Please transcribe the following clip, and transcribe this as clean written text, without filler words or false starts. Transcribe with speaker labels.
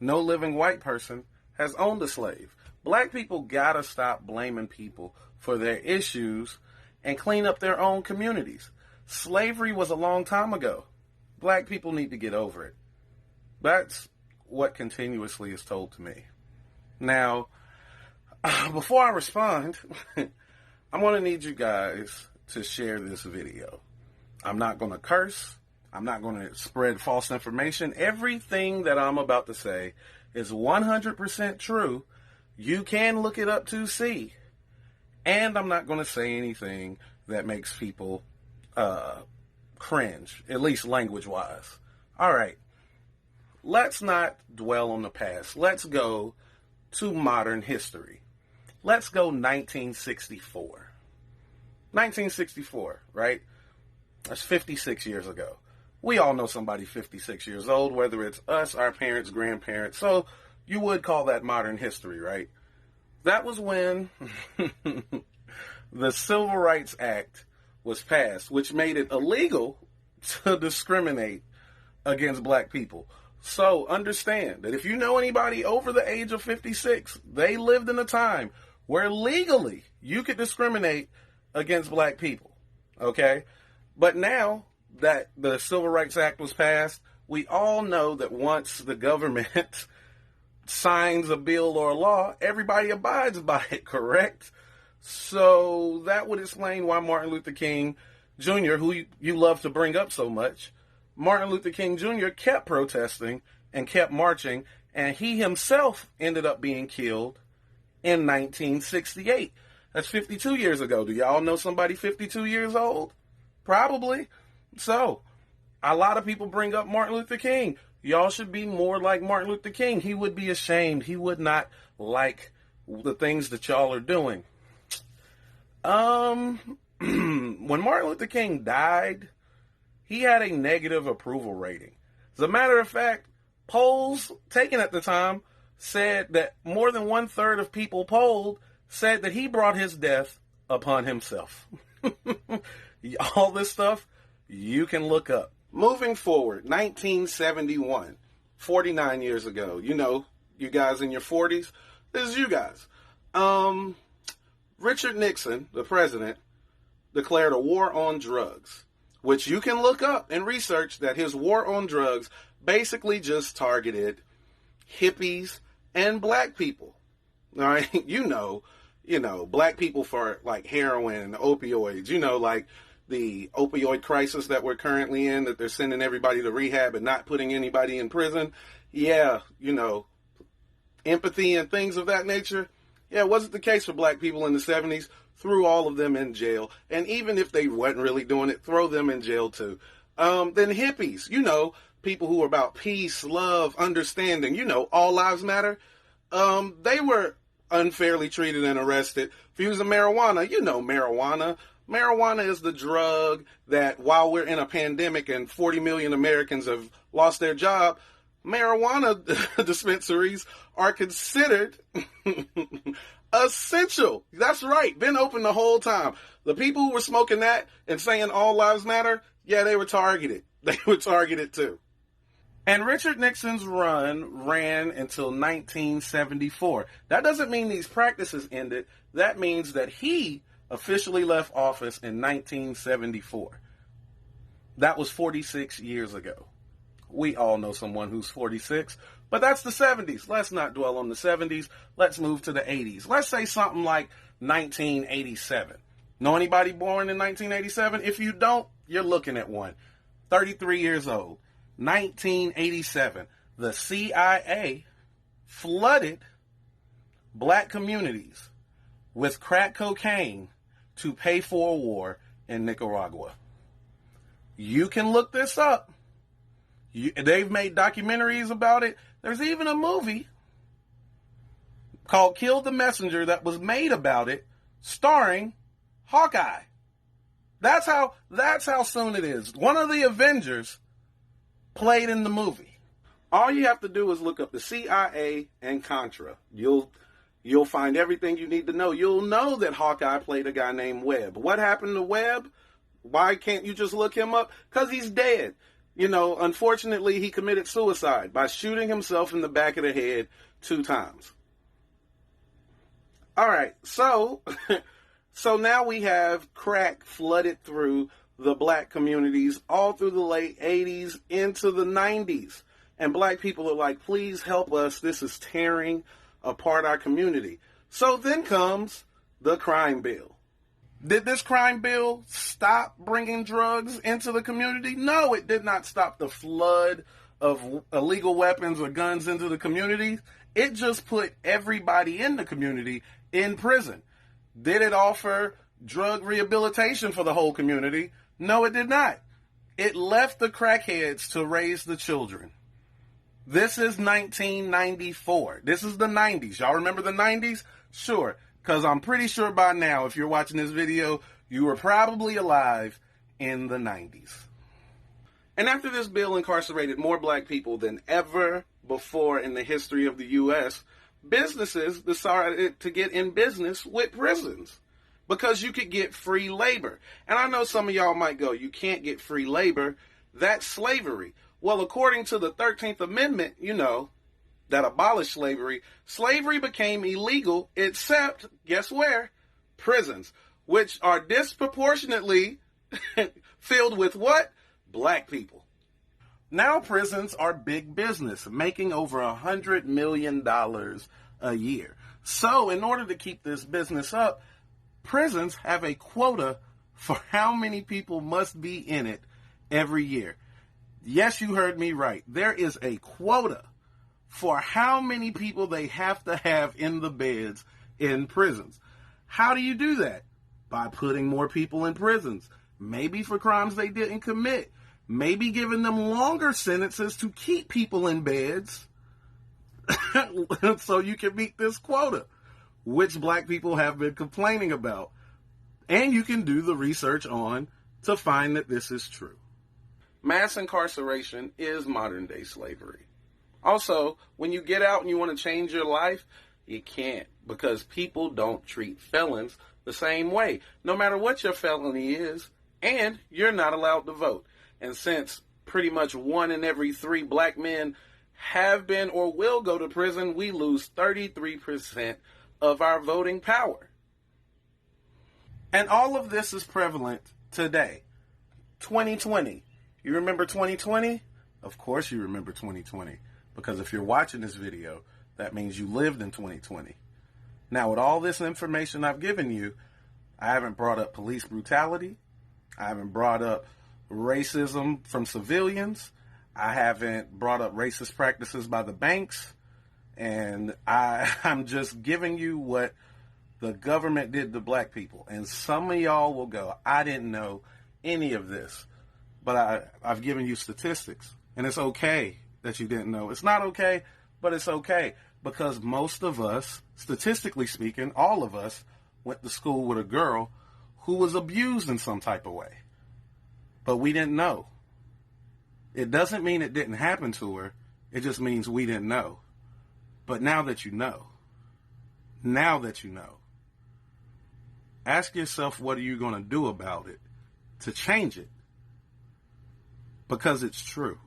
Speaker 1: No living white person has owned a slave. Black people gotta stop blaming people for their issues and clean up their own communities. Slavery was a long time ago. Black people need to get over it. That's what continuously is told to me. Now, before I respond, I'm going to need you guys to share this video. I'm not going to curse. I'm not going to spread false information. Everything that I'm about to say is 100% true. You can look it up to see. And I'm not going to say anything that makes people cringe, at least language-wise. All right. Let's not dwell on the past. Let's go to modern history. Let's go 1964. 1964, right? That's 56 years ago. We all know somebody 56 years old, whether it's us, our parents, grandparents. So you would call that modern history, right? That was when the Civil Rights Act was passed, which made it illegal to discriminate against black people. So understand that if you know anybody over the age of 56, they lived in a time where legally you could discriminate against black people, okay? But now that the Civil Rights Act was passed, we all know that once the government signs a bill or a law, everybody abides by it, correct? So that would explain why Martin Luther King Jr., who you love to bring up so much, Martin Luther King Jr. kept protesting and kept marching, and he himself ended up being killed in 1968. That's 52 years ago. Do y'all know somebody 52 years old? Probably. So, a lot of people bring up Martin Luther King. Y'all should be more like Martin Luther King. He would be ashamed. He would not like the things that y'all are doing. When Martin Luther King died, he had a negative approval rating. As a matter of fact, polls taken at the time said that more than 1/3 of people polled said that he brought his death upon himself. All this stuff you can look up. Moving forward, 1971, 49 years ago. You know, you guys in your 40s, this is you guys. Richard Nixon, the president, declared a war on drugs, which you can look up and research that his war on drugs basically just targeted hippies and black people. All right, you know, black people for like heroin and opioids, like the opioid crisis that we're currently in, that they're sending everybody to rehab and not putting anybody in prison. Yeah, empathy and things of that nature. Yeah, it wasn't the case for black people in the 70s. Threw all of them in jail. And even if they weren't really doing it, throw them in jail too. Then hippies, people who are about peace, love, understanding, all lives matter. They were unfairly treated and arrested for using marijuana. Marijuana. Marijuana is the drug that while we're in a pandemic and 40 million Americans have lost their job, marijuana dispensaries are considered essential. That's right. Been open the whole time. The people who were smoking that and saying all lives matter, yeah, they were targeted. They were targeted too. And Richard Nixon's run ran until 1974. That doesn't mean these practices ended. That means that he officially left office in 1974. That was 46 years ago. We all know someone who's 46, but that's the 70s. Let's not dwell on the 70s. Let's move to the 80s. Let's say something like 1987. Know anybody born in 1987? If you don't, you're looking at one. 33 years old. 1987. The CIA flooded black communities with crack cocaine to pay for a war in Nicaragua. You can look this up. They've made documentaries about it. There's even a movie called Kill the Messenger that was made about it, starring Hawkeye. That's how soon it is. One of the Avengers played in the movie. All you have to do is look up the CIA and Contra. You'll find everything you need to know. You'll know that Hawkeye played a guy named Webb. What happened to Webb? Why can't you just look him up? Because he's dead. Unfortunately, he committed suicide by shooting himself in the back of the head 2 times. All right, so now we have crack flooded through the black communities all through the late 80s into the 90s. And black people are like, please help us. This is tearing apart our community. So then comes the crime bill. Did this crime bill stop bringing drugs into the community? No, it did not stop the flood of illegal weapons or guns into the community. It just put everybody in the community in prison. Did it offer drug rehabilitation for the whole community? No, it did not. It left the crackheads to raise the children. This is 1994. This is the 90s. Y'all remember the 90s? Sure, because I'm pretty sure by now, if you're watching this video, you were probably alive in the 90s. And after this bill incarcerated more black people than ever before in the history of the U.S., businesses decided to get in business with prisons because you could get free labor. And I know some of y'all might go, you can't get free labor. That's slavery. Well, according to the 13th Amendment, that abolished slavery, slavery became illegal except, guess where? Prisons, which are disproportionately filled with what? Black people. Now prisons are big business, making over $100 million a year. So in order to keep this business up, prisons have a quota for how many people must be in it every year. Yes, you heard me right. There is a quota for how many people they have to have in the beds in prisons. How do you do that? By putting more people in prisons. Maybe for crimes they didn't commit. Maybe giving them longer sentences to keep people in beds so you can meet this quota, which black people have been complaining about. And you can do the research on to find that this is true. Mass incarceration is modern day slavery. Also, when you get out and you want to change your life, you can't, because people don't treat felons the same way, no matter what your felony is, and you're not allowed to vote. And since pretty much 1 in every 3 black men have been or will go to prison, we lose 33% of our voting power. And all of this is prevalent today. 2020. You remember 2020? Of course you remember 2020. Because if you're watching this video, that means you lived in 2020. Now, with all this information I've given you, I haven't brought up police brutality. I haven't brought up racism from civilians. I haven't brought up racist practices by the banks. And I'm just giving you what the government did to black people. And some of y'all will go, I didn't know any of this. But I've given you statistics. And it's okay that you didn't know. It's not okay, but it's okay. Because most of us, statistically speaking, all of us went to school with a girl who was abused in some type of way. But we didn't know. It doesn't mean it didn't happen to her. It just means we didn't know. But now that you know, ask yourself, what are you going to do about it to change it? Because it's true.